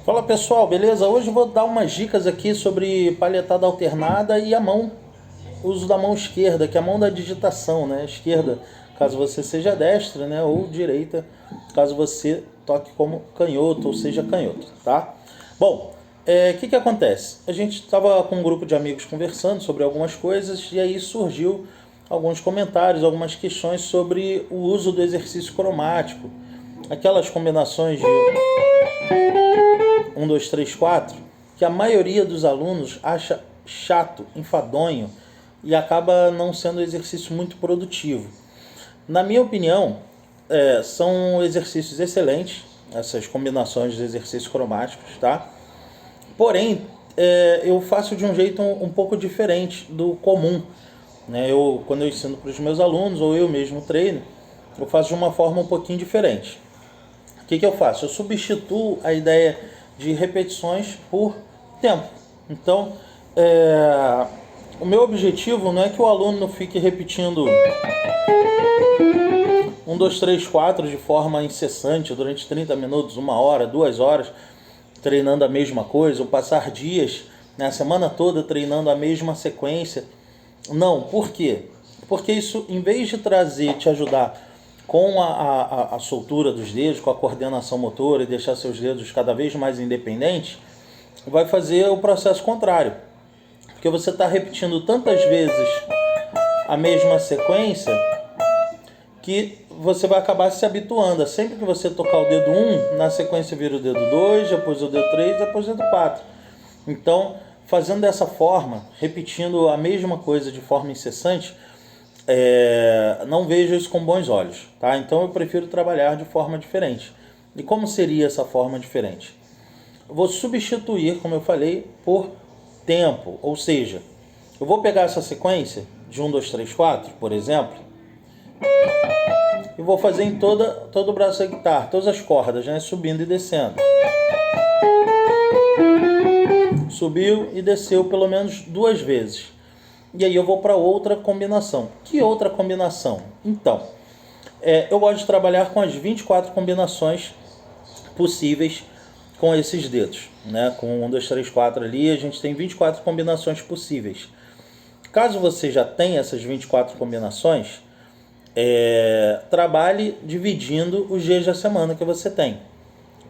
Fala pessoal, beleza? Hoje eu vou dar umas dicas aqui sobre palhetada alternada e a mão, o uso da mão esquerda, que é a mão da digitação, né? Esquerda, caso você seja destra, né? Ou direita, caso você toque como canhoto ou seja canhoto, tá? Bom, que acontece? A gente estava com um grupo de amigos conversando sobre algumas coisas e aí surgiu alguns comentários, algumas questões sobre o uso do exercício cromático, aquelas combinações de 1, 2, 3, 4, que a maioria dos alunos acha chato, enfadonho e acaba não sendo um exercício muito produtivo. Na minha opinião, são exercícios excelentes, essas combinações de exercícios cromáticos, tá? Porém, eu faço de um jeito um pouco diferente do comum, né? Quando eu ensino para os meus alunos, ou eu mesmo treino, eu faço de uma forma um pouquinho diferente. O que eu faço? Eu substituo a ideia de repetições por tempo. Então, o meu objetivo não é que o aluno fique repetindo 1, 2, 3, 4 de forma incessante durante 30 minutos, 1 hora, 2 horas, treinando a mesma coisa, ou passar dias, né, a semana toda treinando a mesma sequência. Não, por quê? Porque isso, em vez de te ajudar com a soltura dos dedos, com a coordenação motora e deixar seus dedos cada vez mais independentes, vai fazer o processo contrário. Porque você está repetindo tantas vezes a mesma sequência que você vai acabar se habituando. Sempre que você tocar o dedo 1, na sequência vira o dedo 2, depois o dedo 3, depois o dedo 4. Então, fazendo dessa forma, repetindo a mesma coisa de forma incessante, não vejo isso com bons olhos, tá? Então eu prefiro trabalhar de forma diferente. E como seria essa forma diferente? Eu vou substituir, como eu falei, por tempo. Ou seja, eu vou pegar essa sequência de 1, 2, 3, 4, por exemplo, e vou fazer em todo o braço da guitarra, todas as cordas, né? Subindo e descendo. Subiu e desceu pelo menos 2 vezes. E aí eu vou para outra combinação. Que outra combinação? Então, eu gosto de trabalhar com as 24 combinações possíveis com esses dedos, né? Com 1, 2, 3, 4 ali, a gente tem 24 combinações possíveis. Caso você já tenha essas 24 combinações, trabalhe dividindo os dias da semana que você tem.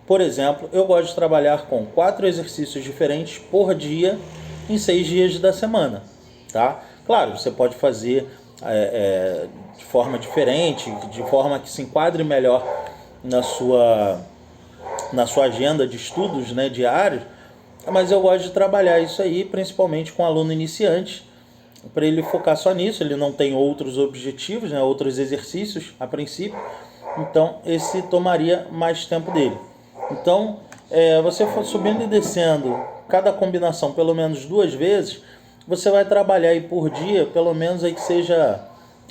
Por exemplo, eu gosto de trabalhar com 4 exercícios diferentes por dia em 6 dias da semana. Tá? Claro, você pode fazer de forma diferente, de forma que se enquadre melhor na sua agenda de estudos, né, diários, mas eu gosto de trabalhar isso aí principalmente com aluno iniciante, para ele focar só nisso. Ele não tem outros objetivos, né, outros exercícios a princípio, então esse tomaria mais tempo dele. Então, você for subindo e descendo cada combinação pelo menos 2 vezes, você vai trabalhar aí por dia, pelo menos aí que seja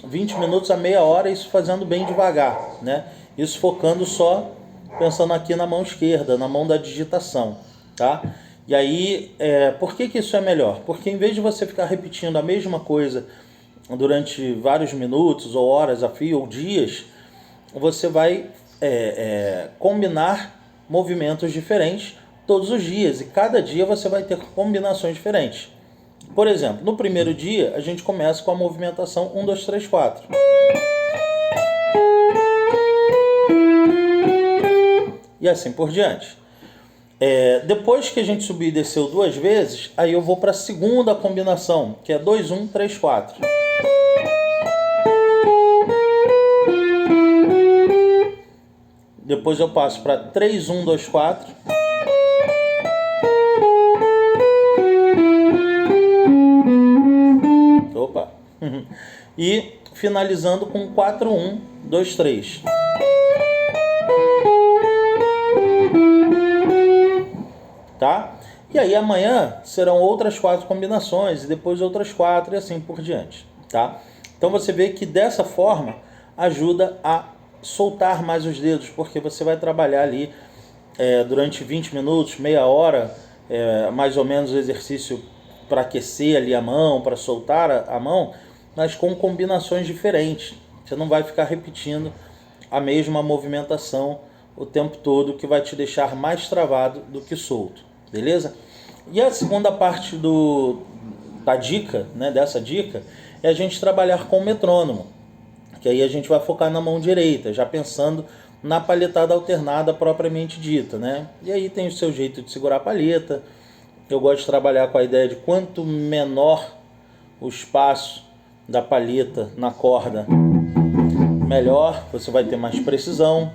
20 minutos a meia hora, isso fazendo bem devagar, né? Isso focando só, pensando aqui na mão esquerda, na mão da digitação, tá? E aí, por que isso é melhor? Porque em vez de você ficar repetindo a mesma coisa durante vários minutos, ou horas a fio, ou dias, você vai combinar movimentos diferentes todos os dias, e cada dia você vai ter combinações diferentes. Por exemplo, no primeiro dia, a gente começa com a movimentação 1, 2, 3, 4. E assim por diante. Depois que a gente subiu e desceu 2 vezes, aí eu vou para a segunda combinação, que é 2, 1, 3, 4. Depois eu passo para 3, 1, 2, 4. Opa! E finalizando com 4, 1, 2, 3. Tá? E aí amanhã serão outras 4 combinações, e depois outras 4 e assim por diante. Tá? Então você vê que dessa forma ajuda a soltar mais os dedos, porque você vai trabalhar ali durante 20 minutos, meia hora, mais ou menos o exercício para aquecer ali a mão, para soltar a mão, mas com combinações diferentes. Você não vai ficar repetindo a mesma movimentação o tempo todo, que vai te deixar mais travado do que solto, beleza? E a segunda parte da dica, né, dessa dica, é a gente trabalhar com o metrônomo, que aí a gente vai focar na mão direita, já pensando na palhetada alternada propriamente dita, né? E aí tem o seu jeito de segurar a palheta. Eu gosto de trabalhar com a ideia de quanto menor o espaço da palheta na corda, melhor, você vai ter mais precisão.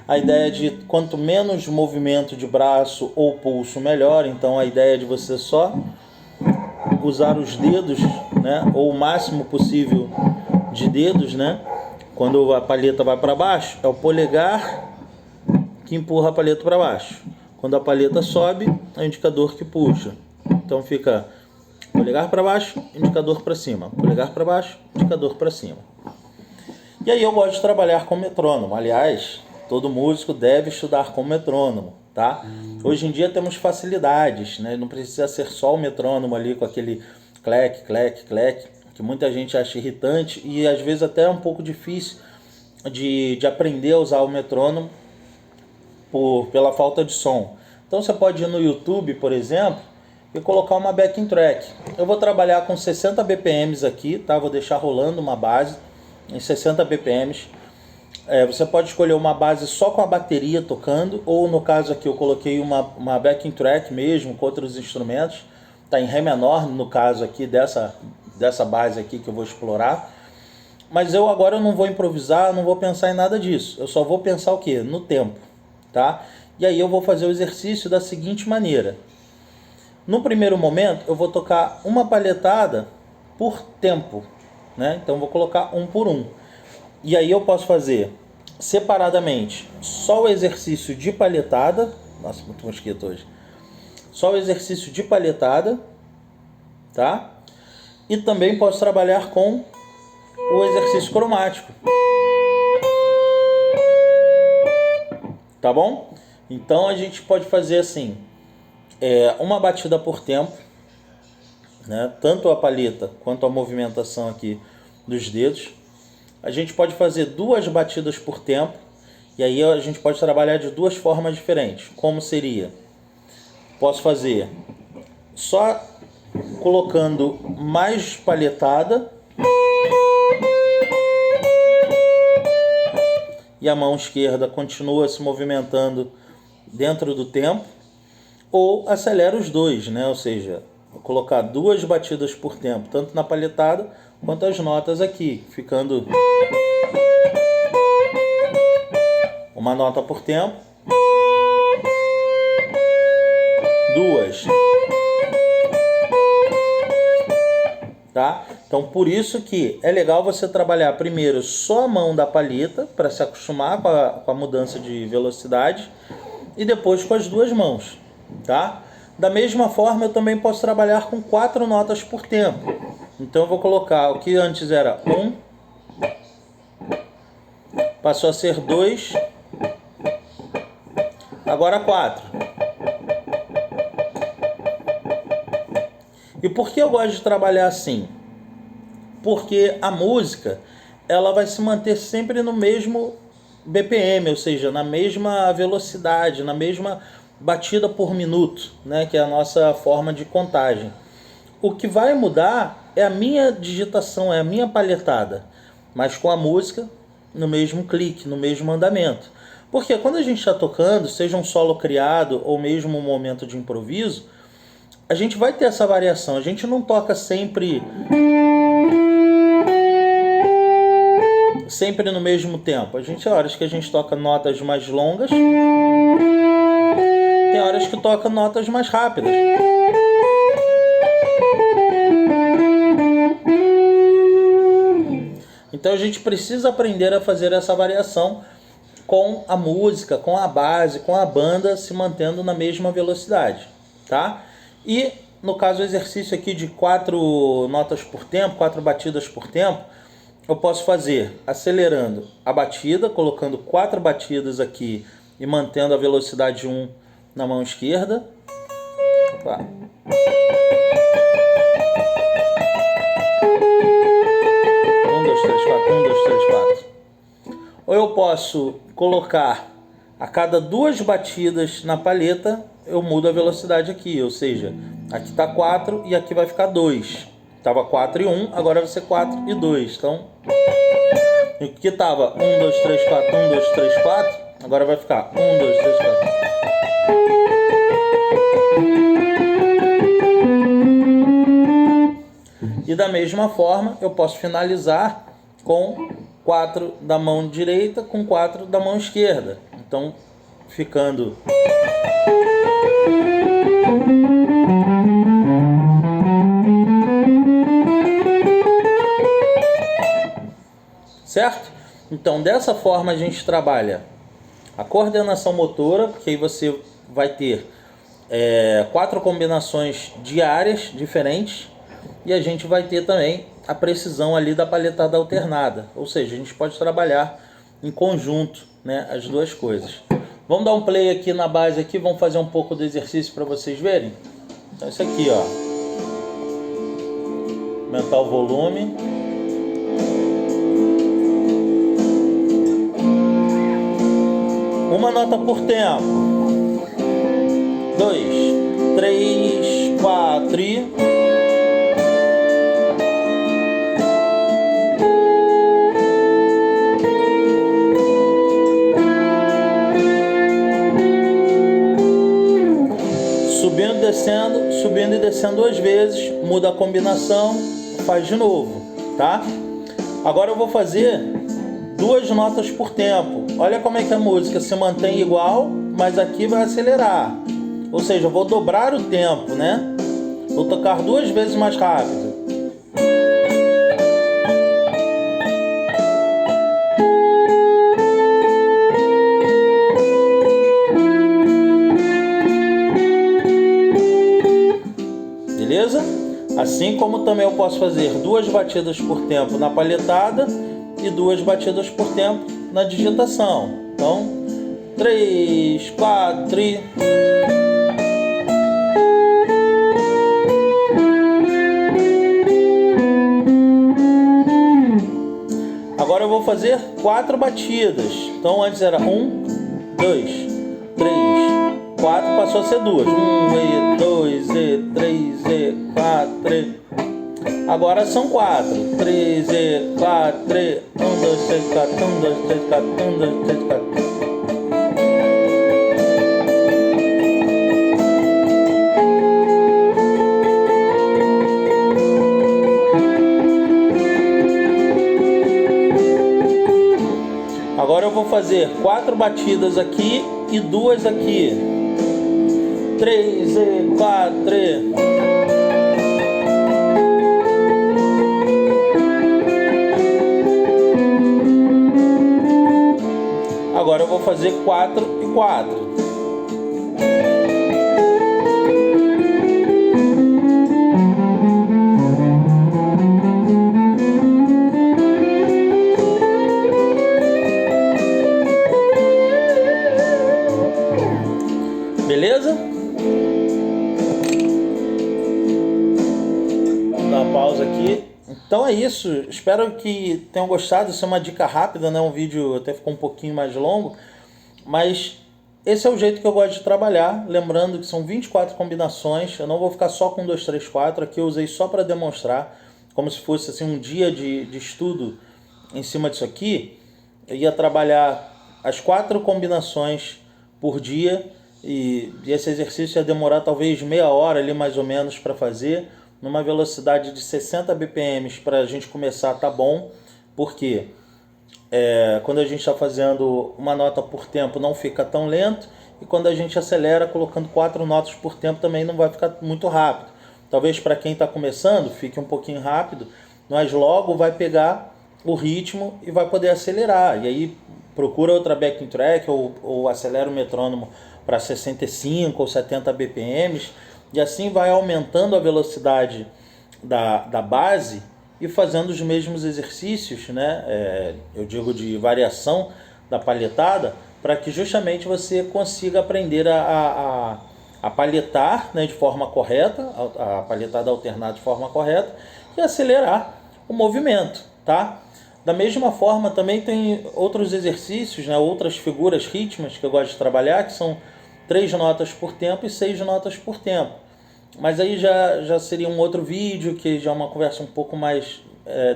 A ideia de quanto menos movimento de braço ou pulso, melhor. Então a ideia de você só usar os dedos, né, ou o máximo possível de dedos, né? Quando a palheta vai para baixo, é o polegar que empurra a palheta para baixo. Quando a palheta sobe, é o indicador que puxa. Então fica polegar para baixo, indicador para cima. Polegar para baixo, indicador para cima. E aí eu gosto de trabalhar com metrônomo. Aliás, todo músico deve estudar com metrônomo, tá? Hoje em dia temos facilidades, né? Não precisa ser só o metrônomo ali com aquele clec, clec, clec, que muita gente acha irritante e às vezes até é um pouco difícil de aprender a usar o metrônomo pela falta de som. Então você pode ir no YouTube, por exemplo, e colocar uma backing track. Eu vou trabalhar com 60 BPMs aqui, tá? Vou deixar rolando uma base em 60 BPMs. Você pode escolher uma base só com a bateria tocando, ou no caso aqui eu coloquei uma backing track mesmo, com outros instrumentos. Tá em Ré menor, no caso aqui dessa base aqui que eu vou explorar. Mas agora eu não vou improvisar, não vou pensar em nada disso. Eu só vou pensar o quê? No tempo, tá? E aí eu vou fazer o exercício da seguinte maneira. No primeiro momento eu vou tocar uma palhetada por tempo, né? Então eu vou colocar um por um. E aí eu posso fazer separadamente só o exercício de palhetada. Nossa, muito mosquito hoje. Só o exercício de palhetada, tá? E também posso trabalhar com o exercício cromático. Tá bom? Então a gente pode fazer assim, uma batida por tempo, né? Tanto a palheta quanto a movimentação aqui dos dedos. A gente pode fazer 2 batidas por tempo, e aí a gente pode trabalhar de 2 formas diferentes. Como seria? Posso fazer só colocando mais palhetada e a mão esquerda continua se movimentando dentro do tempo, ou acelera os dois, né? Ou seja, vou colocar 2 batidas por tempo, tanto na palhetada quanto as notas aqui, ficando uma nota por tempo, 2, tá? Então por isso que é legal você trabalhar primeiro só a mão da palheta para se acostumar com a mudança de velocidade e depois com as 2 mãos, tá? Da mesma forma eu também posso trabalhar com 4 notas por tempo. Então eu vou colocar o que antes era 1, passou a ser 2, agora 4. E por que eu gosto de trabalhar assim? Porque a música ela vai se manter sempre no mesmo BPM, ou seja, na mesma velocidade, na mesma batida por minuto, né, que é a nossa forma de contagem. O que vai mudar é a minha digitação, é a minha palhetada, mas com a música no mesmo clique, no mesmo andamento. Porque quando a gente está tocando, seja um solo criado ou mesmo um momento de improviso, a gente vai ter essa variação. A gente não toca sempre no mesmo tempo. A gente tem horas que a gente toca notas mais longas, tem horas que toca notas mais rápidas. Então a gente precisa aprender a fazer essa variação com a música, com a base, com a banda se mantendo na mesma velocidade, tá? E no caso o exercício aqui de 4 notas por tempo, 4 batidas por tempo, eu posso fazer acelerando a batida, colocando 4 batidas aqui e mantendo a velocidade 1 na mão esquerda. Opa. 1, 2, 3, 4. Ou eu posso colocar A cada 2 batidas na palheta, eu mudo a velocidade aqui, ou seja, aqui está 4 e aqui vai ficar 2. Estava 4 e 1, agora vai ser 4 e 2. Então, aqui estava 1, 2, 3, 4, 1, 2, 3, 4, agora vai ficar 1, 2, 3, 4. E da mesma forma, eu posso finalizar com 4 da mão direita com 4 da mão esquerda. Então, ficando... Certo? Então, dessa forma a gente trabalha a coordenação motora, porque aí você vai ter 4 combinações diárias diferentes, e a gente vai ter também a precisão ali da palhetada alternada, ou seja, a gente pode trabalhar em conjunto, né, as duas coisas. Vamos dar um play aqui na base aqui, vamos fazer um pouco do exercício para vocês verem. Então isso aqui, ó, aumentar o volume. Uma nota por tempo. 2, 3, 4 e... subindo e descendo 2 vezes, muda a combinação, faz de novo, tá? Agora eu vou fazer 2 notas por tempo. Olha como é que a música se mantém igual, mas aqui vai acelerar. Ou seja, eu vou dobrar o tempo, né? Vou tocar 2 vezes mais rápido. Beleza? Assim como também eu posso fazer 2 batidas por tempo na palhetada e 2 batidas por tempo na digitação. Então, 3, 4 e... Agora eu vou fazer 4 batidas. Então antes era 1, 2, 3, 4, passou a ser 2. 1 e 2 e 3 e 4 e... Agora são 4. 3 e 4 e... 1, 2, 3, 4, 1, 2, 3, 4, 1, 2, 3, 4. Agora eu vou fazer 4 batidas aqui e 2 aqui. 3 e 4 e... Agora eu vou fazer 4 e 4. Beleza? Vou dar uma pausa aqui. Então é isso. Espero que tenham gostado. Isso é uma dica rápida, né? Um vídeo até ficou um pouquinho mais longo. Mas esse é o jeito que eu gosto de trabalhar. Lembrando que são 24 combinações. Eu não vou ficar só com 2, 3, 4. Aqui eu usei só para demonstrar. Como se fosse assim, um dia de estudo em cima disso aqui. Eu ia trabalhar as 4 combinações por dia. E esse exercício ia demorar talvez meia hora ali mais ou menos para fazer, numa velocidade de 60 bpm para a gente começar, tá bom, porque quando a gente está fazendo uma nota por tempo não fica tão lento, e quando a gente acelera colocando 4 notas por tempo também não vai ficar muito rápido. Talvez para quem está começando fique um pouquinho rápido, mas logo vai pegar o ritmo e vai poder acelerar, e aí procura outra backing track ou acelera o metrônomo para 65 ou 70 bpm, e assim vai aumentando a velocidade da base e fazendo os mesmos exercícios, né? Eu digo de variação da palhetada, para que justamente você consiga aprender a palhetar, né, de forma correta, a palhetada alternada de forma correta, e acelerar o movimento, tá? Da mesma forma, também tem outros exercícios, né, outras figuras rítmicas que eu gosto de trabalhar, que são 3 notas por tempo e 6 notas por tempo. Mas aí já seria um outro vídeo, que já é uma conversa um pouco mais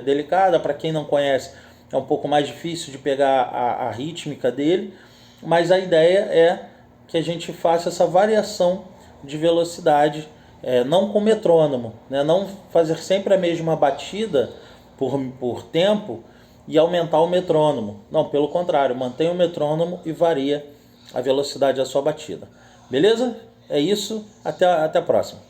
delicada. Para quem não conhece, é um pouco mais difícil de pegar a rítmica dele. Mas a ideia é que a gente faça essa variação de velocidade, não com metrônomo, né? Não fazer sempre a mesma batida por tempo e aumentar o metrônomo. Não, pelo contrário, mantém o metrônomo e varia a velocidade da sua batida. Beleza? É isso, até a próxima.